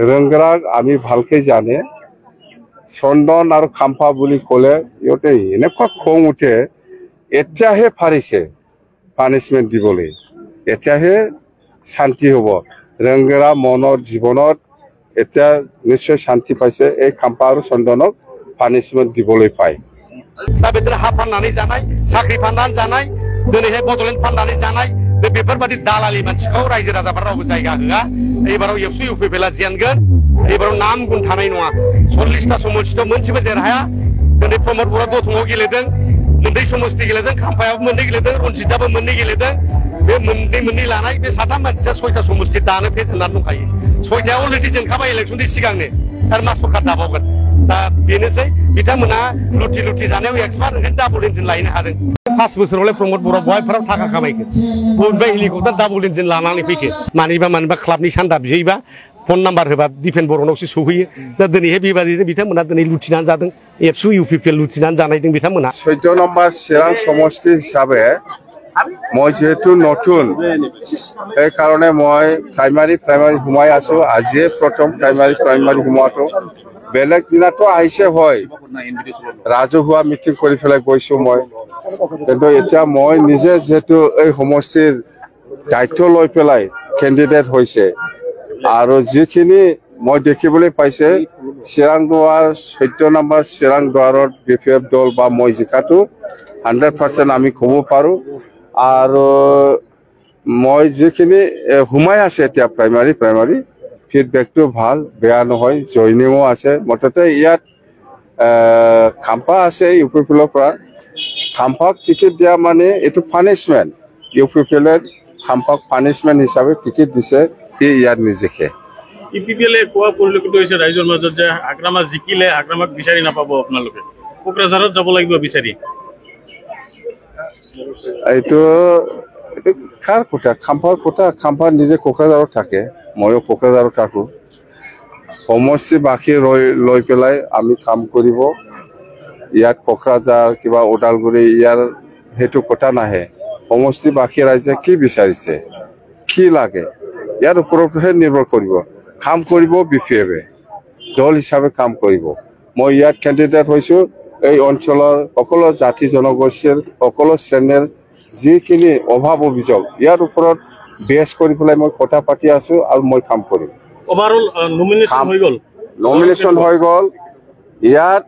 ৰংগৰাক আমি ভালকে জানে চন্দন আৰু খাম্পা বুলি ক'লে ইহঁতে এনেকুৱা খং উঠে এতিয়াহে পাৰিছে পানিশমেণ্ট দিবলৈ এতিয়াহে শান্তি হ'ব ৰংগৰা মনৰ জীৱনত এতিয়া নিশ্চয় শান্তি পাইছে এই খাম্পা আৰু চন্দনক পানিশমেণ্ট দিবলৈ পায় दा बेदिनो हा फाननानै जानाय साख्रि फाननानै जानाय दिनैहाय बड'लेण्ड फाननानै जानाय बेफोरबादि दालालि मानसिखौ रायजो राजाफोरा रावबो जायगा होआ एबाराव एबसु इउपिपिएलआ जेनगोन एबाराव नाम गुन थानाय नङा 40टा समस्थियाव मोनसेबो देरहाया दिनै प्रमद बर'आ दतमायाव गेलेदों मोननै समस्ति गेलेदों खाम्फायाबो मोननै गेलेदों रनजितआबो मोननै गेलेदों बे मोननै लानाय बे साथाम मानसिया 6टा समस्ति दानो फेजेननानै दंखायो 6टाया अलरेडि जेनखाबाय इलेक्सननि सिगांनो आरो मा सरकार दाबावगोन दा बेनोसै बिथांमोना लुथि लुथि जानायाव एक्सपार्ट ओंखायनो डाबल इन्जिन लायनो हादों 5 बोसोरावलाय प्रमद बर'आ बहायफोराव थाखा खामायखो बबेबा हेलिकप्टार डाबल इन्जिन लानानै फैखो मानिबा क्लाबनि सान्दा बिहैबा फन नाम्बार होबा दिपेन बर'नावसो सौहैयो दा दिनैहाय बेबादिनो बिथांमोना दिनै लुथिनानै जादों एबसु इउपिपिएल लुथिनानै जानायदों बिथांमोना 14 নম্বৰ চিৰাং সমষ্টি হিচাপে মই যেহেতু নতুন এই কাৰণে মই প্ৰাইমাৰী সোমাই আছো আজিয়ে প্ৰথম প্ৰাইমাৰী সোমোৱাটো বেলেগ দিনাতো আহিছে হয় ৰাজহুৱা মিটিং কৰি পেলাই গৈছো মই কিন্তু এতিয়া মই নিজে যেহেতু এই সমষ্টিৰ দায়িত্ব লৈ পেলাই কেণ্ডিডেট হৈছে আৰু যিখিনি মই দেখিবলৈ পাইছে চিৰাং দুৱাৰ 14 নম্বৰ চিৰাং দুৱাৰৰ বিপিএফ দল বা মই জিকাটো 100% আমি ক'ব পাৰো আৰু মই যিখিনি হুমাই আছে এতিয়া প্ৰাইমাৰী ফিডবেকটো ভাল বেয়া নহয় জয়নিংও আছে মততে ইয়াত খাম্পা আছে ইউপিপিএলৰ পৰা খাম্পাক টিকেট দিয়া মানে এইটো পানিশমেণ্ট ইউপিপিএলৰ খাম্পাক পানিশমেণ্ট হিচাপে টিকেট দিছে ইয়াত নিজিকে ইউপিপিএলে কোৱা পৰিলক্ষিত হৈছে ৰাইজৰ মাজত যে আগ্ৰামা জিকিলে আগ্ৰামাক বিচাৰি নাপাব আপোনালোকে কোকৰাঝাৰত যাব লাগিব বিচাৰি এইটো কাৰ কথা খাম্পাৰ নিজে কোকৰাঝাৰত থাকে ময়ো কোকৰাঝাৰত থাকো সমষ্টি বাকী লৈ পেলাই আমি কাম কৰিব ইয়াত কোকৰাঝাৰ কিবা ওদালগুৰি ইয়াৰ সেইটো কথা নাহে সমষ্টি বাকী ৰাইজে কি বিচাৰিছে কি লাগে ইয়াৰ ওপৰতহে নিৰ্ভৰ কৰিব কাম কৰিব বিপিএফে দল হিচাপে কাম কৰিব মই ইয়াত কেণ্ডিডেট হৈছো এই অঞ্চলৰ সকলো জাতি জনগোষ্ঠীৰ সকলো শ্ৰেণীৰ যিখিনি অভাৱ অভিযোগ ইয়াৰ ওপৰত বেছ কৰি পেলাই মই কথা পাতি আছো আৰু মই কাম কৰিম ওভাৰঅল নমিনেশ্যন হৈ গ'ল ইয়াত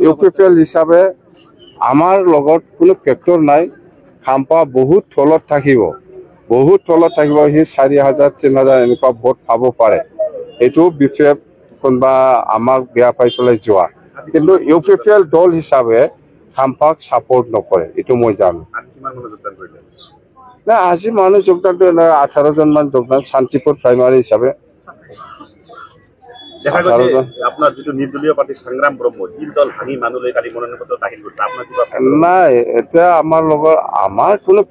ইউপিপিএল হিচাপে আমাৰ লগত কোনো ফেক্টৰ নাই খাম্পা বহুত তলত থাকিব সি 4,000 3,000 এনেকুৱা ভোট পাব পাৰে এইটো বিপিএফ কোনোবা আমাক বেয়া পাই পেলাই যোৱা কিন্তু ইউপিপিএল দল হিচাপে খাম্পাক ছাপোৰ্ট নকৰে এইটো মই জানো না আজি মানুহ যোগদান 18 জন মান যোগদান শান্তিপুৰ প্ৰাইমাৰী হিচাপে দেখা গৈছে আপোনাৰ যিটো নিৰ্দলীয় পাৰ্টি সংগ্ৰাম ব্ৰহ্ম এই দল ভাঙি মানুহে কালি মনোনয়ন পত্ৰ দাখিল কৰিছে আপোনাৰ কিবা নাই এতিয়া আমাৰ কোনো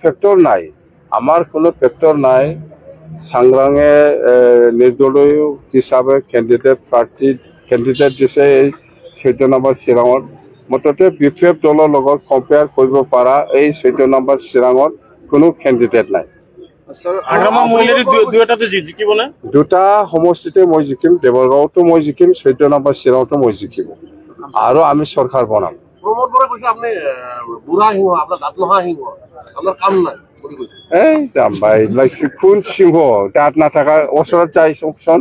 ফেক্টৰ নাই সংগ্ৰামে নিৰ্দলীয় হিচাপে কেণ্ডিডেট দিছে এই 14 নম্বৰ চিৰাঙত মততে বিপিএফ দলৰ লগত কম্পেয়াৰ কৰিব পৰা এই 14 নম্বৰ চিৰাঙত কোনো কেণ্ডিডেট নাই দুটা সমষ্টিতে মই জিকিম দেৱৰগাঁৱতো মই জিকিম 14 নম্বৰ চিৰাঙতো মই জিকিম আৰু আমি চৰকাৰ বনাম এই যাম্বাই কোন সিংহ দাঁত নাথাকা ওচৰত যাই চাওকচোন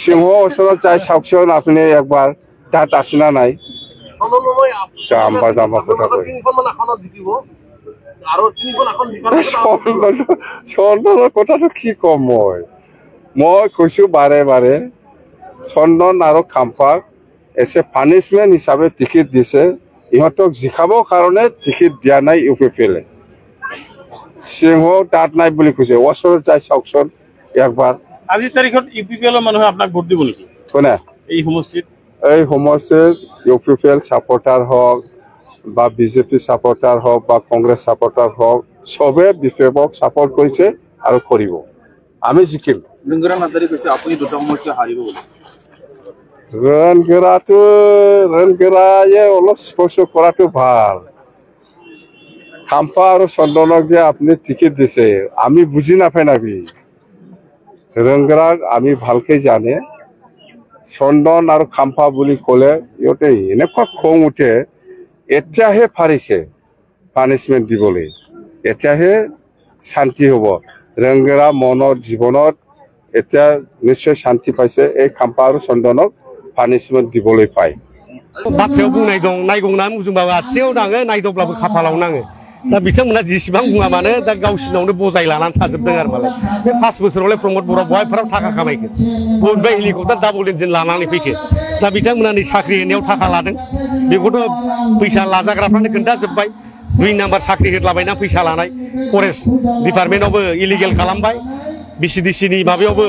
সিংহ ওচৰত যাই চাওকচোন আপুনি একবাৰ দাঁত আছে না নাই জাম্বা কথা কৈ চন্দনৰ কথাটো কি কম মই কৈছো বাৰে চন্দন আৰু খাম্পাক এছে পানিশমেণ্ট হিচাপে টিকেট দিছে ইহঁতক জিকাবৰ কাৰণে টিকেট দিয়া নাই ইউপিপিএলে সিংহ দাঁত নাই বুলি কৈছে ওচৰত যাই চাওকচোন একবাৰ আজিৰ তাৰিখত ইউপিপিএলৰ মানুহে আপোনাক ভোট দিব নেকি কোনে এই সমষ্টিত ইউপিপিএল ছাপোৰ্টাৰ হওক বা বিজেপি ছাপোৰ্টাৰ হওক বা কংগ্ৰেছ ছাপোৰ্টাৰ হওক চবে বিপিএফক ছাপোৰ্ট কৰিছে আৰু কৰিব আমি জিকিম ৰনগৰায়ে অলপ স্পষ্ট কৰাটো ভাল খাম্পা আৰ চন্দনক যে আপনি টিকিট দিছে আমি বুঝি নাপাই নাকি ৰংগৰাক আমি ভালকে জানে চন্দন আৰু খাম্পা বুলি ক'লে ইহঁতে এনেকুৱা খং উঠে এতিয়াহে পাৰিছে পানিশমেণ্ট দিবলৈ এতিয়াহে শান্তি হ'ব ৰংগৰা মনৰ জীৱনত এতিয়া নিশ্চয় শান্তি পাইছে এই খাম্পা আৰু চন্দনক পানিশমেণ্ট দিবলৈ পায় बाथ्रायाव बुंनाय दं नायगौनानै बुंबाबो आथिङाव नाङो नायदावब्लाबो खाफालाव नाङो दा बिथांमोना जेसेबां बुङा मानो दा गावसिनावनो बजाय लानानै थाजोबदों आरो मालाय बे 5 बोसोरावलाय प्रमद बर'आ बहायफोराव थाखा खामायखो बबेबा हेलिकप्टार डाबल इन्जिन लानानै फैखो दा बिथांमोना नै साख्रि होनायाव थाखा लादों बेखौथ' फैसा लाजाग्राफ्रानो खोन्थाजोब्बाय 2 नाम्बार साख्रि होदलाबायना फैसा लानाय फरेस्ट डिपार्टमेन्टआवबो इलिगेल खालामबाय बिसिडिसिनि माबायावबो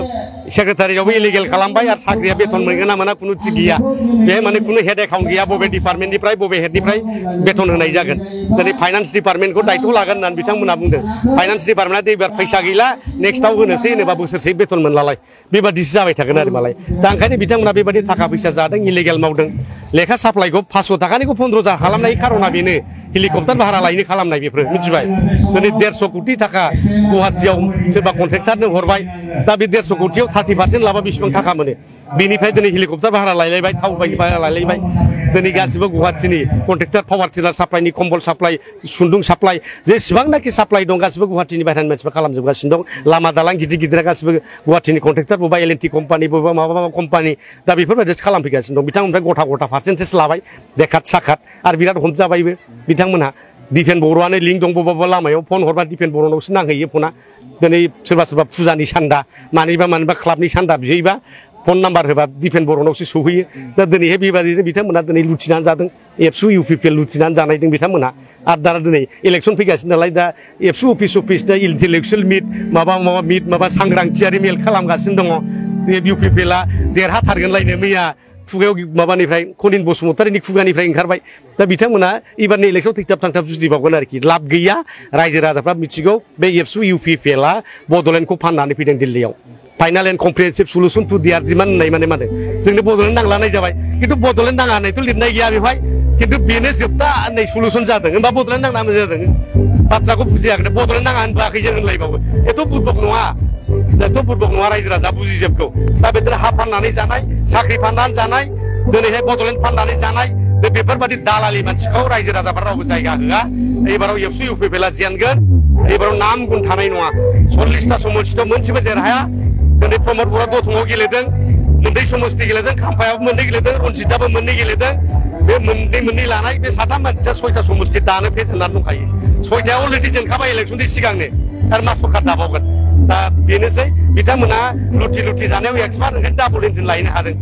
सेक्रेटारियावबो इलिगेल खालामबाय आरो साख्रिया बेथन मोनगोन ना मोना कुनु थिग गैया बे माने कुनु हेड एकाउन्ट गैया बबे डिपार्टमेन्टनिफ्राय बबे हेडनिफ्राय बेथन होनाय जागोन दिनै फाइनान्स डिपार्टमेन्टखौ दायथ' लागोन होननानै बिथांमोना बुंदों फाइनान्स डिपार्टमेन्टआ एबार फैसा गैला नेक्स्टआव होनोसै होनोबा बोसोरसे बेथन मोनलालाय बेबादिसो जाबाय थागोन आरो मालाय दा ओंखायनो बिथांमोना बेबादि थाखा फैसा जादों इलिगेल मावदों लेखा साप्लाइखौ 500 थाखानिखौ 15 खालामनायनि खारना बेनो हेलिकप्टार भारा लायनो खालामनाय बेफोर मिथिबाय दिनै 150 कोटि थाखा गुवाहाटियाव सोरबा कन्ट्रेक्टारनो हरबाय दा बे 150 कोटियाव 30% लाबा बेसेबां थाखा मोनो बेनिफ्राय दिनै हेलिकप्टार भारा लायलायबाय थाव बायनो भारा लायलायबाय दिनै गासिबो गुवाहाटिनि कन्ट्रेक्टार पावार टिलार साप्लाइनि कम्बल साप्लाइ सुन्दुं साप्लाइ जेसेबांनाखि साप्लाइ दं गासिबो गुवाहाटिनि बाहेरानि मानसिफ्रा खालामजोबगासिनो दं लामा दालां गिदिर गिदिरा गासिबो गुवाहाटिनि कन्ट्रेक्टार बबेबा एल&टि कम्पानि बबेबा माबा कम्पानि दा बेफोरबायदिसो खालामफैगासिनो दं बिथांमोननिफ्राय गथा पार्सेन्टेज लाबाय देखात साखात आरो बिराद हमजाबायबो बिथांमोनहा दिपेन बर'आनो लिंक दं बबेबा लामायाव फन हरबा दिपेन बर'नावसो नांहैयो फना दिनै सोरबा फुजानि सान्दा मानिबा खालाबनि सान्दा बिहैबा फन नाम्बार होबा दिपेन बर'नावसो सौहैयो दा दिनैहाय बेबादिनो बिथांमोना दिनै लुथिनानै जादों एबसु इउपिपिएल लुथिनानै जानायदों बिथांमोना आरो दा दिनै इलेक्सन फैगासिनो नालाय दा एबसु अफिस दा इन्टेलेक्सुवेल मिट माबा सांग्रांथियारि मेल खालामगासिनो दङ इउपिपिएलआ देरहाथारगोनलायनो मैया खुगायाव माबानिफ्राय कनिन बसुमतारिनि खुगानिफ्राय ओंखारबाय दा बिथांमोना एबारनि इलेक्सन थैथाब थांथाब जुजिबावगोन आरोखि लाब गैया रायजो राजाफ्रा मिथिगौ बे एबसु इउपिपिएलआ बड'लेण्डखौ फाननानै फैदों दिल्लीयाव final and comprehensive solution to their demand होननाय माने जोंनो बड'लेण्ड नांलानाय जाबाय खिन्थु बड'लेण्ड नाङा होननायथ' लिरनाय गैया बेवहाय खिन्थु बेनो जोबथा होननाय सलुसन जादों होनबा बड'लेण्ड नांना जादों बाथ्राखौ बुजियाखै बड'लेण्ड नाङा होनबोआखै जों होनलायबावो एथ' बुरबक नङा दाथ' बुरबक नङा रायजो राजा बुजिजोबगौ दा बिदिनो हा फाननानै जानाय साख्रि फाननानै जानाय दिनैहाय बड'लेण्ड फाननानै जानाय बेफोरबादि दालालि मानसिखौ रायजो राजाफ्रा रावबो जायगा होआ एबाराव एबसु इउपिपिएलआ जेनगोन एबाराव नाम गुन थानाय नङा 40टा समस्थियाव मोनसेबो देरहाया दिनै प्रमद बर'आ दतमायाव गेलेदों मोननै समस्ति गेलेदों खाम्फायाबो मोननै गेलेदों रनजितआबो मोननै गेलेदों बे मोननै लानाय बे 3 मानसिया 6टा समस्ति दानो फेजेननानै दंखायो 6टाया अलरेडि जेनखाबाय इलेक्सननि सिगांनो आरो मा सरकार दाबावगोन दा बेनोसै बिथांमोना लुथि जानायाव एक्सपार्ट ओंखायनो डाबल इन्जिन लायनो हादों